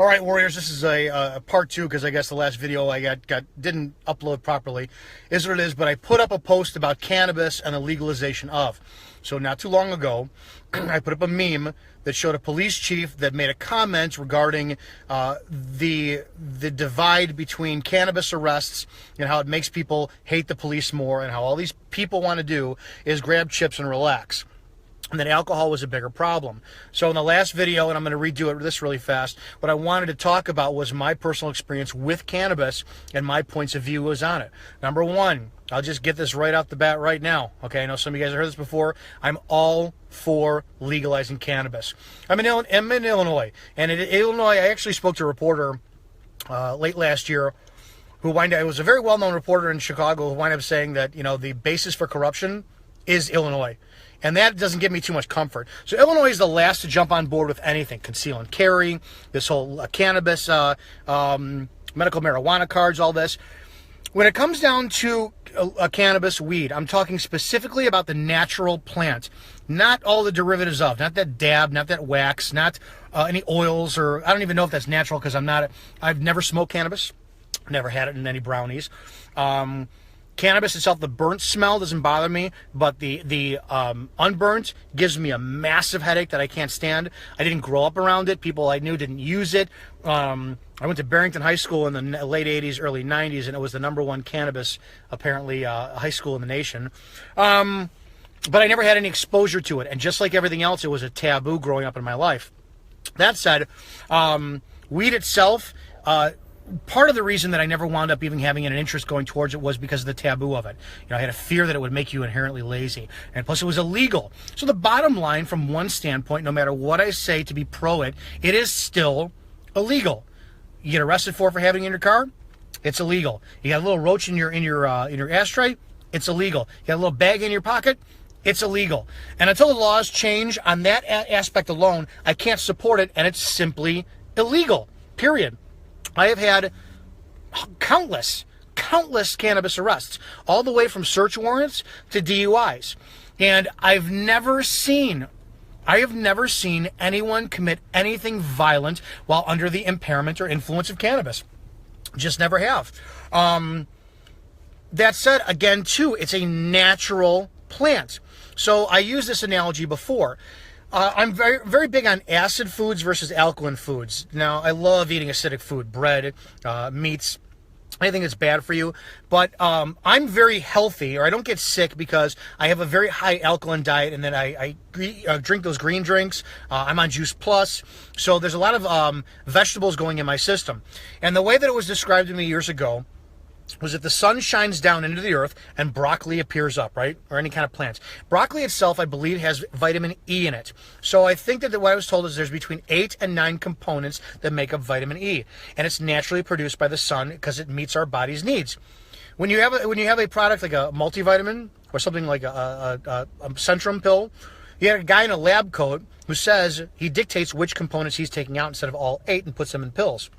All right, Warriors, this is a part two because I guess the last video I didn't upload properly. Is what it is, but I put up a post about cannabis and the legalization of. So not too long ago, I put up a meme that showed a police chief that made a comment regarding the divide between cannabis arrests and how it makes people hate the police more, and how all these people want to do is grab chips and relax. And that alcohol was a bigger problem. So in the last video, and I'm going to redo this really fast, what I wanted to talk about was my personal experience with cannabis and my points of view was on it. Number one, I'll just get this right off the bat right now. Okay, I know some of you guys have heard this before. I'm all for legalizing cannabis. I'm in Illinois, and in Illinois, I actually spoke to a reporter late last year who was a very well-known reporter in Chicago who wound up saying that, you know, the basis for corruption is Illinois. And that doesn't give me too much comfort. So Illinois is the last to jump on board with anything. Conceal and carry, this whole cannabis, medical marijuana cards, all this. When it comes down to cannabis weed, I'm talking specifically about the natural plant. Not all the derivatives of, not that dab, not that wax, not any oils, or I don't even know if that's natural because I've never smoked cannabis. Never had it in any brownies. Cannabis itself, the burnt smell doesn't bother me, but the unburnt gives me a massive headache that I can't stand. I didn't grow up around it. People I knew didn't use it. I went to Barrington High School in the late 80s, early 90s, and it was the #1 cannabis, apparently, high school in the nation. But I never had any exposure to it, and just like everything else, it was a taboo growing up in my life. That said, weed itself, part of the reason that I never wound up even having an interest going towards it was because of the taboo of it. You know, I had a fear that it would make you inherently lazy. And plus it was illegal. So the bottom line from one standpoint, no matter what I say to be pro it, it is still illegal. You get arrested for having it in your car, it's illegal. You got a little roach in your ashtray, it's illegal. You got a little bag in your pocket, it's illegal. And until the laws change on that aspect alone, I can't support it, and it's simply illegal, period. I have had countless cannabis arrests, all the way from search warrants to DUIs. And I have never seen anyone commit anything violent while under the impairment or influence of cannabis. Just never have. That said, again, too, it's a natural plant. So I used this analogy before. I'm very, very big on acid foods versus alkaline foods. Now, I love eating acidic food, bread, meats, anything that's bad for you. But I'm very healthy, or I don't get sick because I have a very high alkaline diet, and then I drink those green drinks. I'm on Juice Plus. So there's a lot of vegetables going in my system. And the way that it was described to me years ago was that the sun shines down into the earth and broccoli appears up, right? Or any kind of plants. Broccoli itself, I believe, has vitamin E in it. So I think that what I was told is there's between 8 and 9 components that make up vitamin E. And it's naturally produced by the sun because it meets our body's needs. When you have a product like a multivitamin or something like a Centrum pill, you have a guy in a lab coat who says he dictates which components he's taking out instead of all 8 and puts them in pills.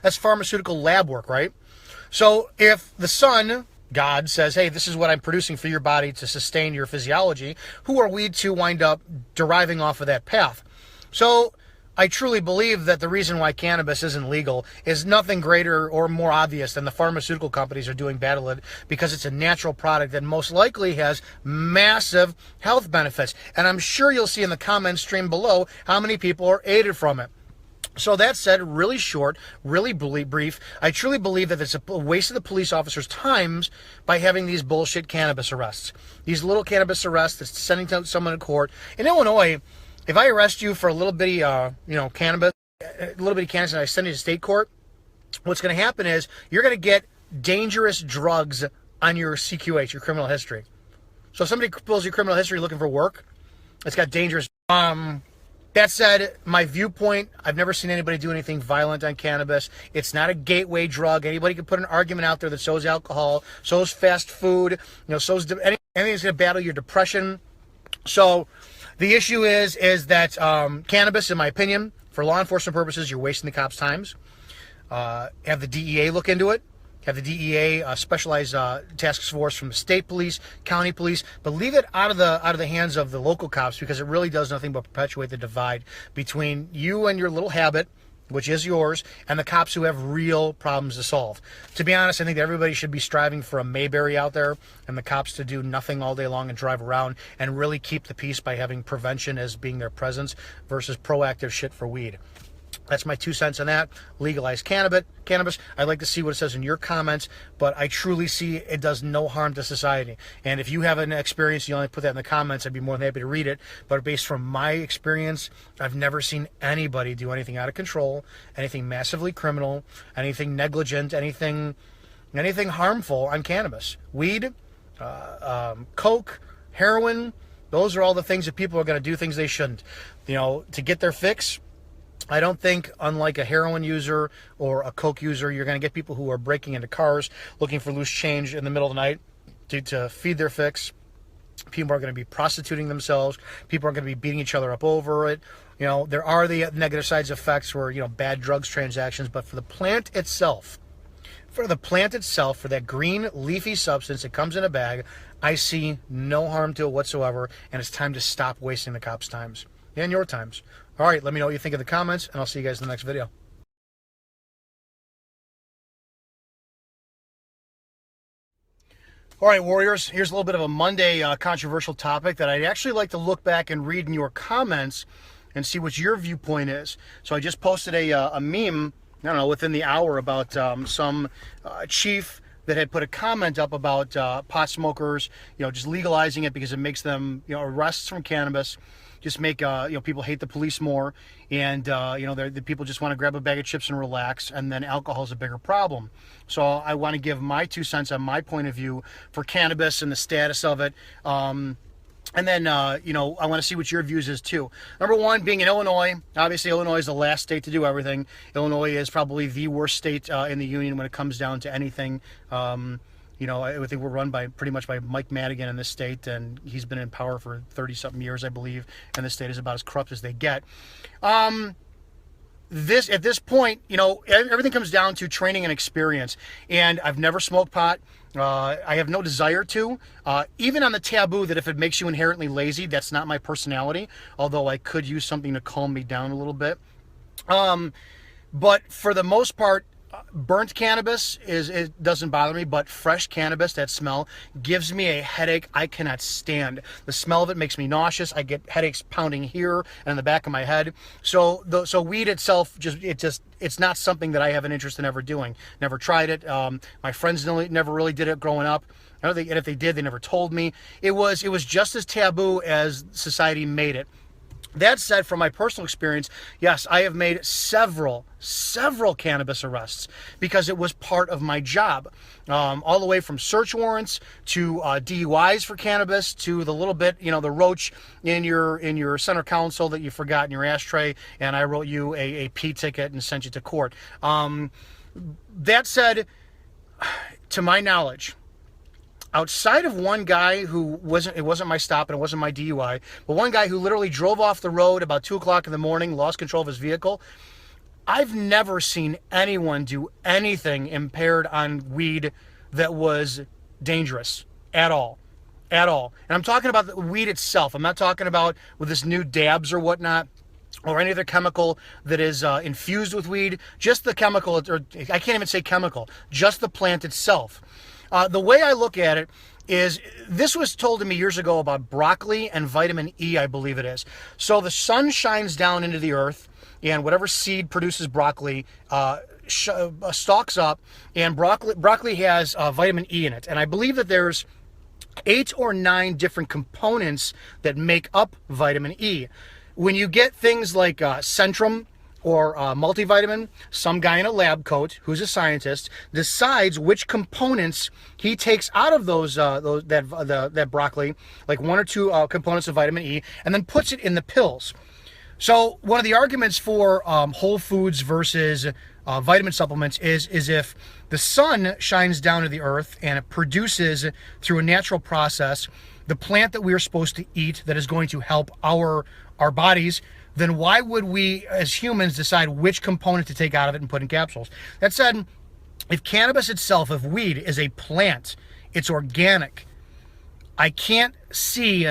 That's pharmaceutical lab work, right? So if the sun, God, says, hey, this is what I'm producing for your body to sustain your physiology, who are we to wind up deriving off of that path? So I truly believe that the reason why cannabis isn't legal is nothing greater or more obvious than the pharmaceutical companies are doing battle it, because it's a natural product that most likely has massive health benefits. And I'm sure you'll see in the comments stream below how many people are aided from it. So that said, really short, really brief, I truly believe that it's a waste of the police officers' times by having these bullshit cannabis arrests. These little cannabis arrests that's sending someone to court. In Illinois, if I arrest you for a little bitty, cannabis, and I send you to state court, what's going to happen is you're going to get dangerous drugs on your CQH, your criminal history. So if somebody pulls your criminal history looking for work, it's got dangerous. That said, my viewpoint, I've never seen anybody do anything violent on cannabis. It's not a gateway drug. Anybody can put an argument out there that so's alcohol, so's fast food, so's anything that's going to battle your depression. So the issue is that cannabis, in my opinion, for law enforcement purposes, you're wasting the cops' times. Have the DEA look into it. Have the DEA specialized task force from the state police, county police, but leave it out of the hands of the local cops, because it really does nothing but perpetuate the divide between you and your little habit which is yours, and the cops who have real problems to solve. To be honest, I think that everybody should be striving for a Mayberry out there, and the cops to do nothing all day long and drive around and really keep the peace by having prevention as being their presence versus proactive shit for weed. That's my 2 cents on that. Legalize cannabis. I'd like to see what it says in your comments, but I truly see it does no harm to society. And if you have an experience, you only put that in the comments, I'd be more than happy to read it. But based from my experience, I've never seen anybody do anything out of control, anything massively criminal, anything negligent, anything harmful on cannabis. Weed, coke, heroin, those are all the things that people are going to do things they shouldn't. You know, to get their fix. I don't think, unlike a heroin user or a coke user, you're going to get people who are breaking into cars looking for loose change in the middle of the night to feed their fix. People are going to be prostituting themselves. People are going to be beating each other up over it. You know, there are the negative sides effects where, you know, bad drugs transactions, but for the plant itself, for that green leafy substance that comes in a bag, I see no harm to it whatsoever, and it's time to stop wasting the cops' times and your times. All right, let me know what you think in the comments, and I'll see you guys in the next video. All right, Warriors, here's a little bit of a Monday controversial topic that I'd actually like to look back and read in your comments and see what your viewpoint is. So I just posted a meme, I don't know, within the hour about some chief that had put a comment up about pot smokers, you know, just legalizing it because it makes them, you know, arrests from cannabis. Just make you know, people hate the police more, and you know, the people just want to grab a bag of chips and relax, and then alcohol is a bigger problem. So I want to give my 2 cents on my point of view for cannabis and the status of it, and then you know, I want to see what your views is too. Number one, being in Illinois, obviously Illinois is the last state to do everything. Illinois is probably the worst state in the union when it comes down to anything. You know, I think we're run by pretty much by Mike Madigan in this state, and he's been in power for 30-something years, I believe, and the state is about as corrupt as they get. At this point, you know, everything comes down to training and experience, and I've never smoked pot. I have no desire to, even on the taboo that if it makes you inherently lazy, that's not my personality, although I could use something to calm me down a little bit. But for the most part, burnt cannabis it doesn't bother me, but fresh cannabis, that smell gives me a headache I cannot stand. The smell of it makes me nauseous. I get headaches pounding here and in the back of my head. So weed itself, it's not something that I have an interest in ever doing. Never tried it. My friends never really did it growing up. I don't think, and if they did, they never told me. It was just as taboo as society made it. That said, from my personal experience, yes, I have made several cannabis arrests because it was part of my job. All the way from search warrants to DUIs for cannabis to the little bit, you know, the roach in your center console that you forgot in your ashtray, and I wrote you a P ticket and sent you to court. That said, to my knowledge, outside of one guy who it wasn't my stop and it wasn't my DUI, but one guy who literally drove off the road about 2 o'clock in the morning, lost control of his vehicle, I've never seen anyone do anything impaired on weed that was dangerous at all. At all. And I'm talking about the weed itself. I'm not talking about with this new dabs or whatnot, or any other chemical that is infused with weed. Just the chemical, or I can't even say chemical, just the plant itself. The way I look at it is, this was told to me years ago about broccoli and vitamin E, I believe it is. So the sun shines down into the earth, and whatever seed produces broccoli stalks up, and broccoli has vitamin E in it. And I believe that there's 8 or 9 different components that make up vitamin E. When you get things like Centrum, or multivitamin, some guy in a lab coat who's a scientist decides which components he takes out of that broccoli, like 1 or 2 components of vitamin E, and then puts it in the pills. So one of the arguments for whole foods versus vitamin supplements is if the sun shines down to the earth and it produces, through a natural process, the plant that we are supposed to eat that is going to help our bodies, then why would we as humans decide which component to take out of it and put in capsules? That said, if cannabis itself, if weed is a plant, it's organic, I can't see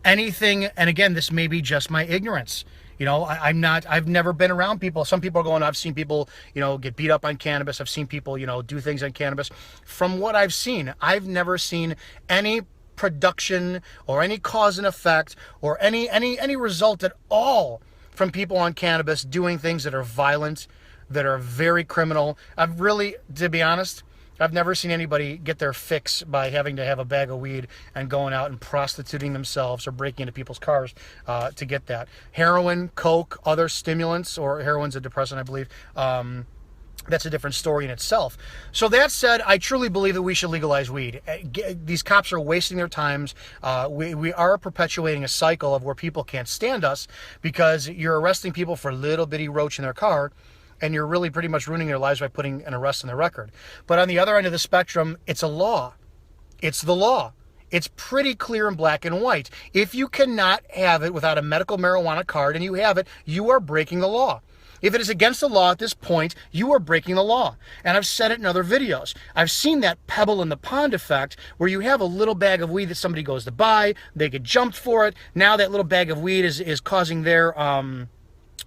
anything, and again, this may be just my ignorance. You know, I've never been around people. Some people are going, I've seen people, you know, get beat up on cannabis. I've seen people, you know, do things on cannabis. From what I've seen, I've never seen any production or any cause and effect or any result at all from people on cannabis doing things that are violent, that are very criminal. I've really, to be honest, I've never seen anybody get their fix by having to have a bag of weed and going out and prostituting themselves or breaking into people's cars to get that. Heroin, coke, other stimulants, or heroin's a depressant, I believe. That's a different story in itself. So that said, I truly believe that we should legalize weed. These cops are wasting their times. We are perpetuating a cycle of where people can't stand us because you're arresting people for a little bitty roach in their car, and you're really pretty much ruining their lives by putting an arrest on their record. But on the other end of the spectrum, it's a law. It's the law. It's pretty clear in black and white. If you cannot have it without a medical marijuana card and you have it, you are breaking the law. If it is against the law at this point, you are breaking the law. And I've said it in other videos. I've seen that pebble in the pond effect where you have a little bag of weed that somebody goes to buy, they get jumped for it. Now that little bag of weed is causing their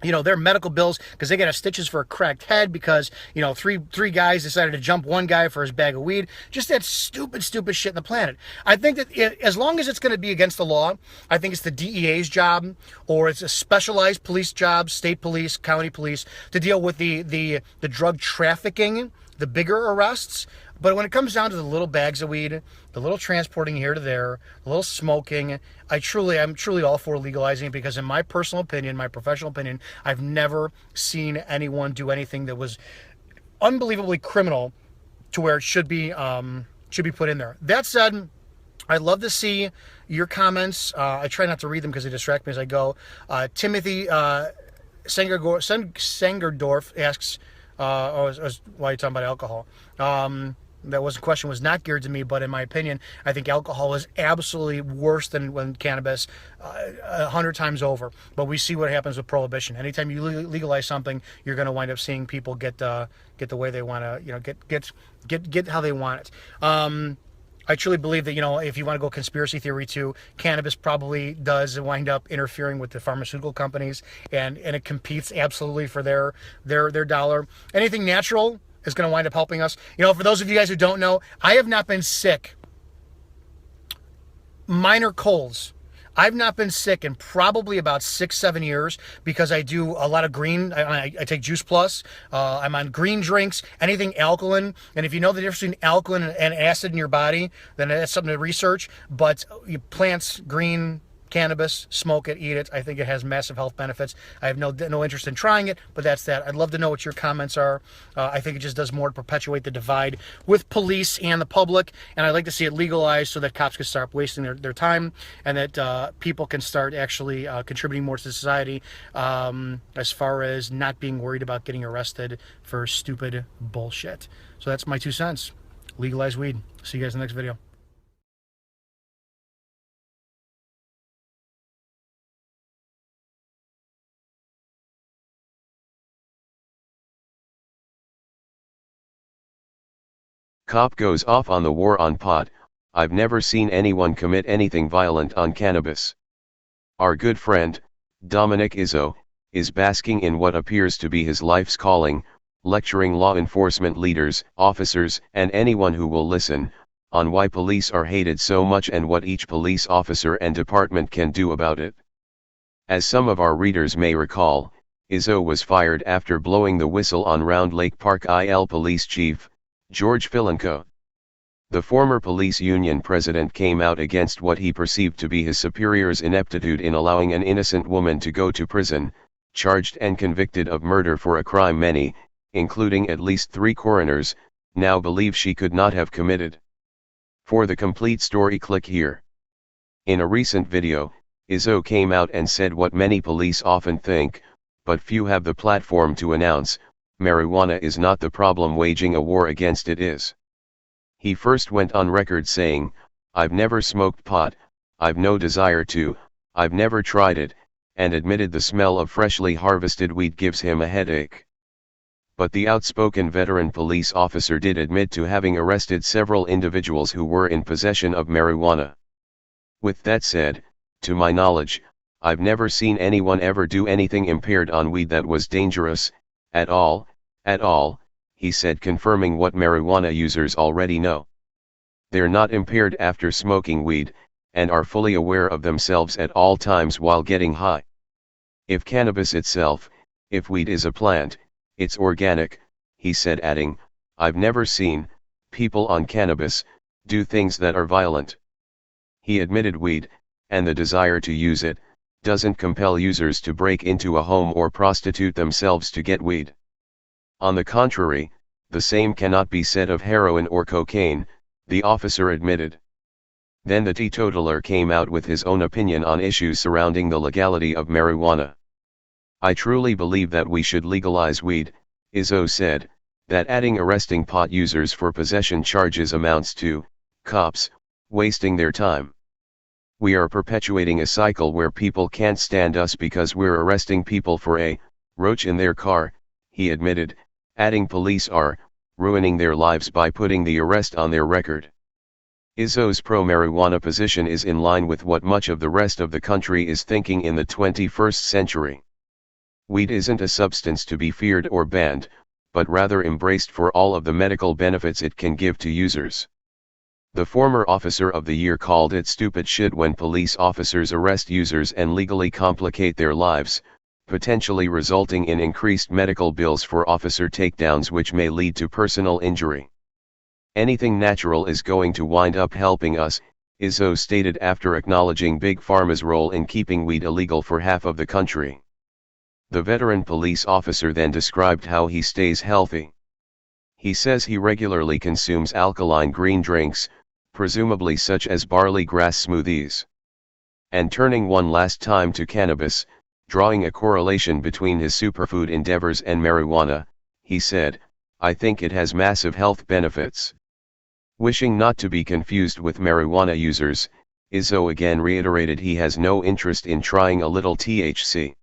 you know, their medical bills because they got stitches for a cracked head because, you know, three guys decided to jump one guy for his bag of weed. Just that stupid shit in the planet. I think that as long as it's going to be against the law, I think it's the DEA's job or it's a specialized police job, state police, county police, to deal with the drug trafficking, the bigger arrests. But when it comes down to the little bags of weed, the little transporting here to there, the little smoking, I'm truly all for legalizing it because in my personal opinion, my professional opinion, I've never seen anyone do anything that was unbelievably criminal to where it should be put in there. That said, I'd love to see your comments. I try not to read them because they distract me as I go. Timothy Sangerdorf asks, why are you talking about alcohol? That question was not geared to me, but in my opinion, I think alcohol is absolutely worse than cannabis 100 times over. But we see what happens with prohibition. Anytime you legalize something, you're going to wind up seeing people get the way they want to, you know, get how they want it. I truly believe that, you know, if you want to go conspiracy theory too, cannabis probably does wind up interfering with the pharmaceutical companies, and it competes absolutely for their dollar. Anything natural is going to wind up helping us. You know, for those of you guys who don't know, I have not been sick. Minor colds. I've not been sick in probably about 6-7 years because I do a lot of green. I take Juice Plus. I'm on green drinks, anything alkaline. And if you know the difference between alkaline and acid in your body, then that's something to research. But plants, green, cannabis, smoke it, eat it. I think it has massive health benefits. I have no interest in trying it, but that's that. I'd love to know what your comments are. I think it just does more to perpetuate the divide with police and the public, and I'd like to see it legalized so that cops can start wasting their time and that people can start actually contributing more to society as far as not being worried about getting arrested for stupid bullshit. So that's my 2 cents. Legalize weed. See you guys in the next video. Cop goes off on the war on pot. I've never seen anyone commit anything violent on cannabis. Our good friend, Dominic Izzo, is basking in what appears to be his life's calling, lecturing law enforcement leaders, officers, and anyone who will listen, on why police are hated so much and what each police officer and department can do about it. As some of our readers may recall, Izzo was fired after blowing the whistle on Round Lake Park IL Police Chief, George Filenko. The former police union president came out against what he perceived to be his superior's ineptitude in allowing an innocent woman to go to prison, charged and convicted of murder for a crime many, including at least 3 coroners, now believe she could not have committed. For the complete story, click here. In a recent video, Izzo came out and said what many police often think, but few have the platform to announce: marijuana is not the problem, waging a war against it is. He first went on record saying, "I've never smoked pot, I've no desire to, I've never tried it," and admitted the smell of freshly harvested weed gives him a headache. But the outspoken veteran police officer did admit to having arrested several individuals who were in possession of marijuana. With that said, To my knowledge, I've never seen anyone ever do anything impaired on weed that was dangerous, at all, he said, confirming what marijuana users already know. They're not impaired after smoking weed, and are fully aware of themselves at all times while getting high. If cannabis itself, if weed is a plant, it's organic, he said, adding, I've never seen people on cannabis do things that are violent. He admitted weed, and the desire to use it, doesn't compel users to break into a home or prostitute themselves to get weed. On the contrary, the same cannot be said of heroin or cocaine, the officer admitted. Then the teetotaler came out with his own opinion on issues surrounding the legality of marijuana. I truly believe that we should legalize weed, Izzo said, that adding arresting pot users for possession charges amounts to, cops, wasting their time. We are perpetuating a cycle where people can't stand us because we're arresting people for a roach in their car, he admitted, adding police are ruining their lives by putting the arrest on their record. Izzo's pro-marijuana position is in line with what much of the rest of the country is thinking in the 21st century. Weed isn't a substance to be feared or banned, but rather embraced for all of the medical benefits it can give to users. The former Officer of the Year called it stupid shit when police officers arrest users and legally complicate their lives, potentially resulting in increased medical bills for officer takedowns which may lead to personal injury. Anything natural is going to wind up helping us, Izzo stated after acknowledging Big Pharma's role in keeping weed illegal for half of the country. The veteran police officer then described how he stays healthy. He says he regularly consumes alkaline green drinks, presumably such as barley grass smoothies. And turning one last time to cannabis, drawing a correlation between his superfood endeavors and marijuana, he said, I think it has massive health benefits. Wishing not to be confused with marijuana users, Izzo again reiterated he has no interest in trying a little THC.